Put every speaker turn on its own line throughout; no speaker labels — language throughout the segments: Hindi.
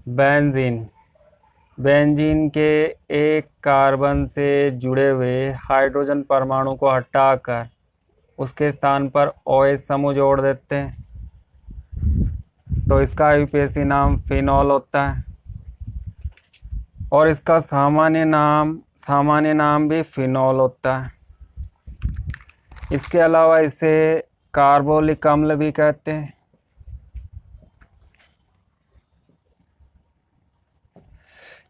बेंजीन। बेंजीन के एक कार्बन से जुड़े हुए हाइड्रोजन परमाणु को हटाकर उसके स्थान पर OH समूह जोड़ देते हैं तो इसका आईयूपीएसी नाम फिनॉल होता है। और इसका सामान्य नाम भी फिनॉल होता है। इसके अलावा इसे कार्बोलिक अम्ल भी कहते हैं।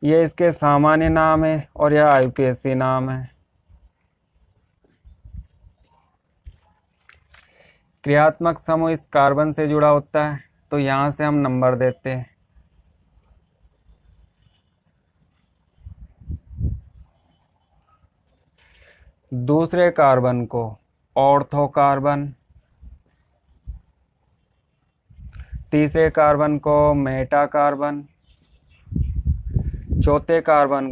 ये इसके सामान्य नाम है और यह आईयूपीएसी नाम है। क्रियात्मक समूह इस कार्बन से जुड़ा होता है तो यहाँ से हम नंबर देते हैं। दूसरे कार्बन को ऑर्थो कार्बन, तीसरे कार्बन को मेटा कार्बन, चौथे कार्बन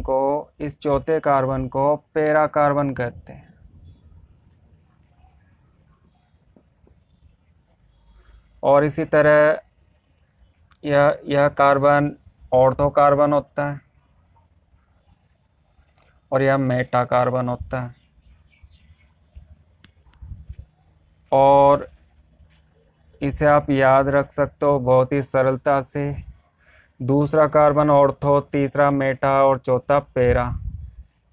को पैरा कार्बन कहते हैं। और इसी तरह यह कार्बन ऑर्थो कार्बन होता है और यह मेटा कार्बन होता है। और इसे आप याद रख सकते हो बहुत ही सरलता से। दूसरा कार्बन ऑर्थो, तीसरा मेटा और चौथा पैरा।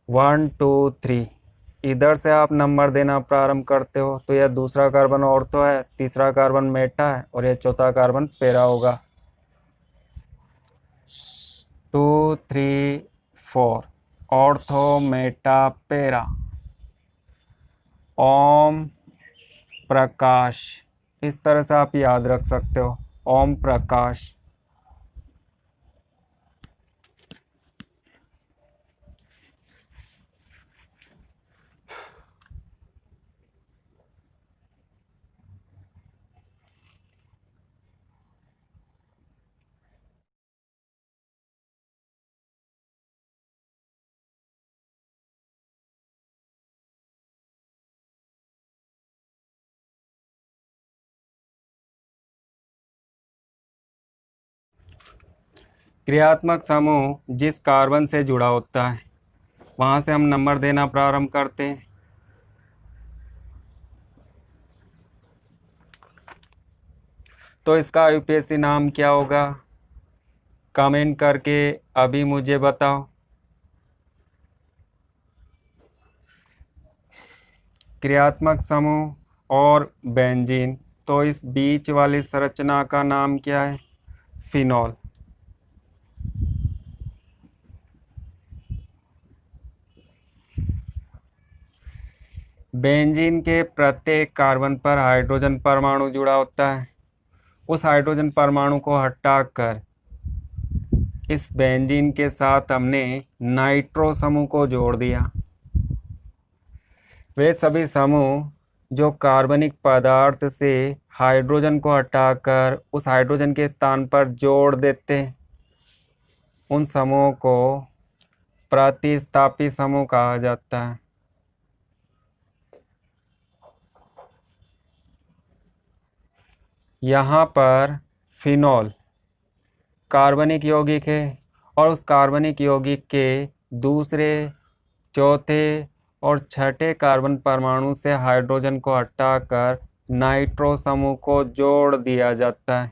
1 2 3 इधर से आप नंबर देना प्रारंभ करते हो तो यह दूसरा कार्बन ऑर्थो है, तीसरा कार्बन मेटा है और यह चौथा कार्बन पैरा होगा। 2 3 4 ortho Meta para. Om Prakash, इस तरह से आप याद रख सकते हो। ओम प्रकाश। क्रियात्मक समूह जिस कार्बन से जुड़ा होता है वहां से हम नंबर देना प्रारंभ करते हैं। तो इसका आईयूपीएसी नाम क्या होगा? कमेंट करके अभी मुझे बताओ। क्रियात्मक समूह और बेंजीन, तो इस बीच वाली संरचना का नाम क्या है? फिनॉल। बेंजीन के प्रत्येक कार्बन पर हाइड्रोजन परमाणु जुड़ा होता है। उस हाइड्रोजन परमाणु को हटाकर इस बेंजीन के साथ हमने नाइट्रो समूह को जोड़ दिया। वे सभी समूह जो कार्बनिक पदार्थ से हाइड्रोजन को हटाकर उस हाइड्रोजन के स्थान पर जोड़ देते हैं, उन समूहों को प्रतिस्थापी समूह कहा जाता है। यहाँ पर फिनॉल कार्बनिक यौगिक है और उस कार्बनिक यौगिक के दूसरे, चौथे और छठे कार्बन परमाणु से हाइड्रोजन को हटाकर नाइट्रो समूह को जोड़ दिया जाता है।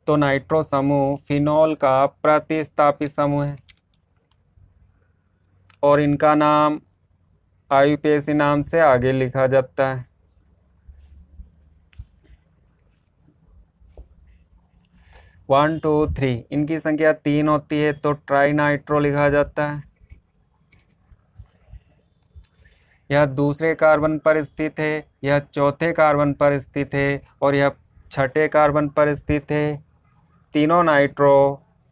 तो नाइट्रो समूह फिनॉल का प्रतिस्थापी समूह है और इनका नाम आईयूपीएसी नाम से आगे लिखा जाता है। वन टू थ्री, इनकी संख्या 3 होती है तो ट्राई नाइट्रो लिखा जाता है। यह दूसरे कार्बन पर स्थित है, यह चौथे कार्बन पर स्थित है और यह छठे कार्बन पर स्थित है। तीनों नाइट्रो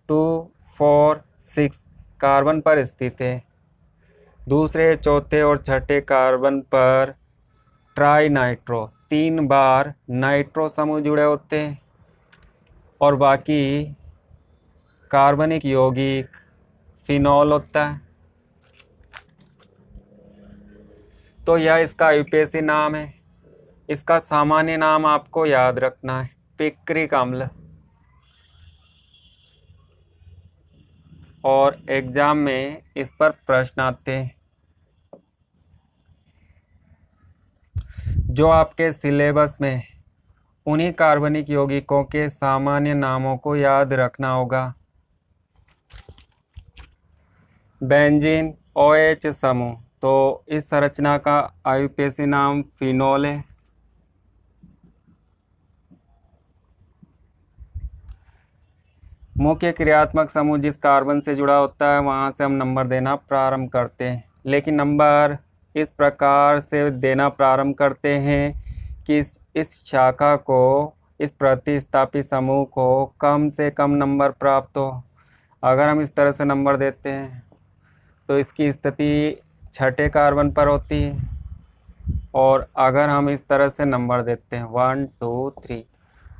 2 4 6 कार्बन पर स्थित है। दूसरे, चौथे और छठे कार्बन पर ट्राई नाइट्रो 3 बार नाइट्रो समूह जुड़े होते हैं और बाकी कार्बनिक यौगिक फिनॉल होता है। तो यह इसका आईयूपीएसी नाम है। इसका सामान्य नाम आपको याद रखना है, पिक्रिक अम्ल। और एग्जाम में इस पर प्रश्न आते हैं। जो आपके सिलेबस में उन्हीं कार्बनिक यौगिकों के सामान्य नामों को याद रखना होगा। बेंजीन OH समूह, तो इस संरचना का आयुपेसी नाम फिनोल है। मुख्य क्रियात्मक समूह जिस कार्बन से जुड़ा होता है वहां से हम नंबर देना प्रारंभ करते हैं, लेकिन नंबर इस प्रकार से देना प्रारंभ करते हैं कि इस शाखा को, इस प्रतिस्थापी समूह को कम से कम नंबर प्राप्त हो। अगर हम इस तरह से नंबर देते हैं तो इसकी स्थिति छठे कार्बन पर होती है, और अगर हम इस तरह से नंबर देते हैं 1 2 3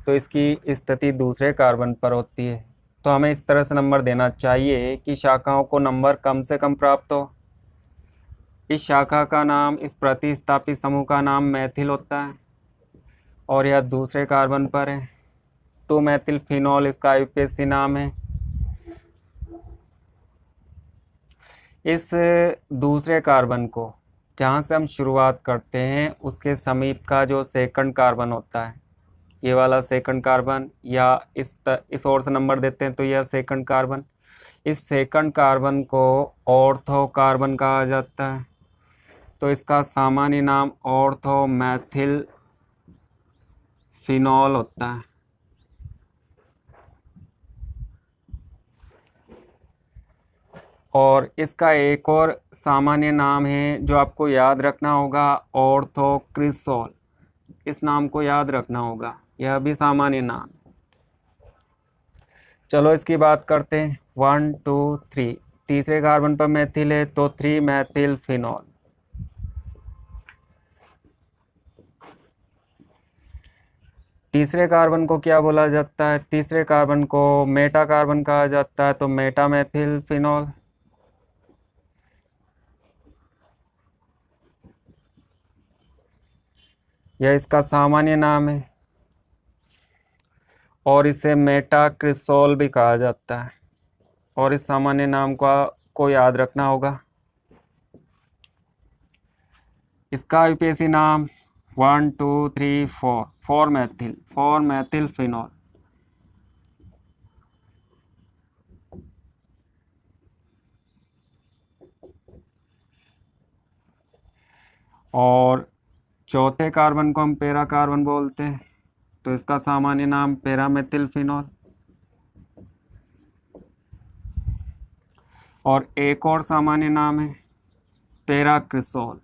तो इसकी स्थिति दूसरे कार्बन पर होती है। तो हमें इस तरह से नंबर देना चाहिए कि शाखाओं को नंबर कम से कम प्राप्त हो। इस शाखा का नाम, इस प्रतिस्थापी समूह का नाम मैथिल होता है और यह दूसरे कार्बन पर है। 2 मैथिल फिनोल इसका आयुपेसी नाम है। इस दूसरे कार्बन को जहाँ से हम शुरुआत करते हैं उसके समीप का जो सेकंड कार्बन होता है, ये वाला सेकंड कार्बन, या इस ओर से नंबर देते हैं तो यह सेकंड कार्बन, इस सेकंड कार्बन को ऑर्थो कार्बन कहा जाता है। तो इसका सामान्य नाम ऑर्थो मैथिल फिनोल होता है। और इसका एक और सामान्य नाम है जो आपको याद रखना होगा, ऑर्थोक्रिसोल। इस नाम को याद रखना होगा, यह भी सामान्य नाम। चलो इसकी बात करते हैं। 1 2 3, तीसरे कार्बन पर मैथिल है तो 3 मैथिल फिनोल। तीसरे कार्बन को क्या बोला जाता है? तीसरे कार्बन को मेटा कार्बन कहा जाता है, तो मेटा मैथिल फिनोल। यह इसका सामान्य नाम है और इसे मेटाक्रिसोल भी कहा जाता है, और इस सामान्य नाम को याद रखना होगा। इसका आयुपेसी नाम 1 2 3 4, 4 मैथिल फिनोल। और चौथे कार्बन को हम पैरा कार्बन बोलते हैं, तो इसका सामान्य नाम पैरामेथिल फिनोल। और एक और सामान्य नाम है पैराक्रिसोल।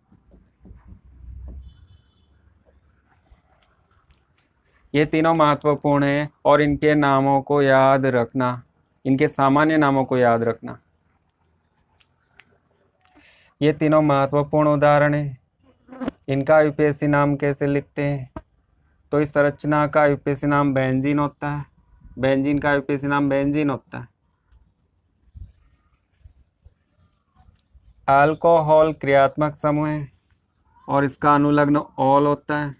ये तीनों महत्वपूर्ण हैं और इनके नामों को याद रखना, इनके सामान्य नामों को याद रखना। ये तीनों महत्वपूर्ण उदाहरण हैं। इनका आयुपेसी नाम कैसे लिखते हैं? तो इस संरचना का आयुपेसी नाम बेंजीन होता है। बेंजीन का आयुपेसी नाम बेंजीन होता है। अल्कोहल क्रियात्मक समूह है और इसका अनुलग्न ऑल होता है।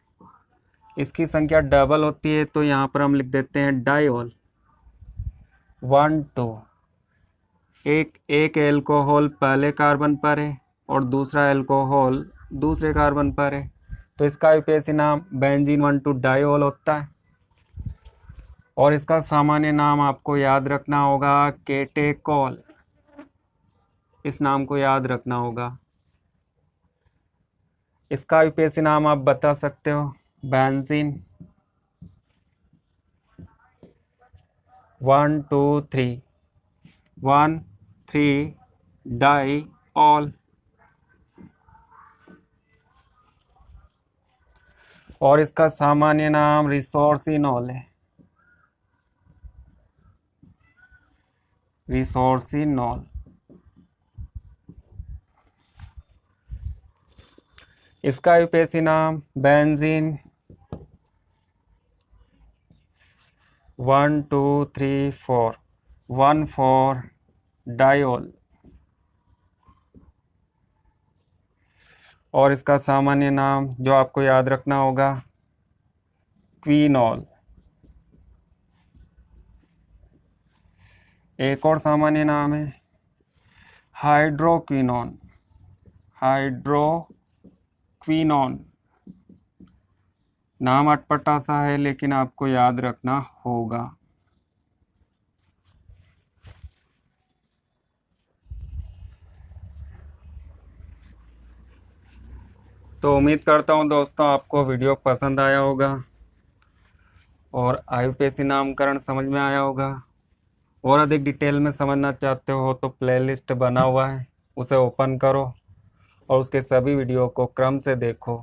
इसकी संख्या डबल होती है तो यहाँ पर हम लिख देते हैं डाइऑल। 1 2, एक एल्कोहल पहले कार्बन पर है और दूसरा एल्कोहल दूसरे कार्बन पर है, तो इसका आयुपेसी नाम बेंजीन 1 2 डाइऑल होता है। और इसका सामान्य नाम आपको याद रखना होगा केटेकॉल। इस नाम को याद रखना होगा। इसका आयुपेसी नाम आप बता सकते हो, बेंजीन 1 2 3, 1 3 डाइऑल। और इसका सामान्य नाम रिसोर्सिनॉल है, रिसोर्सिनॉल। इसका आयुपेसी नाम बेंजीन 1 2 3 4, 1 4 डाइऑल। और इसका सामान्य नाम जो आपको याद रखना होगा क्विनॉल। एक और सामान्य नाम है हाइड्रोक्विनोन, हाइड्रोक्विनोन। नाम अटपटा सा है लेकिन आपको याद रखना होगा। तो उम्मीद करता हूँ दोस्तों आपको वीडियो पसंद आया होगा और आयुपेसी नामकरण समझ में आया होगा। और अधिक डिटेल में समझना चाहते हो तो प्लेलिस्ट बना हुआ है, उसे ओपन करो और उसके सभी वीडियो को क्रम से देखो।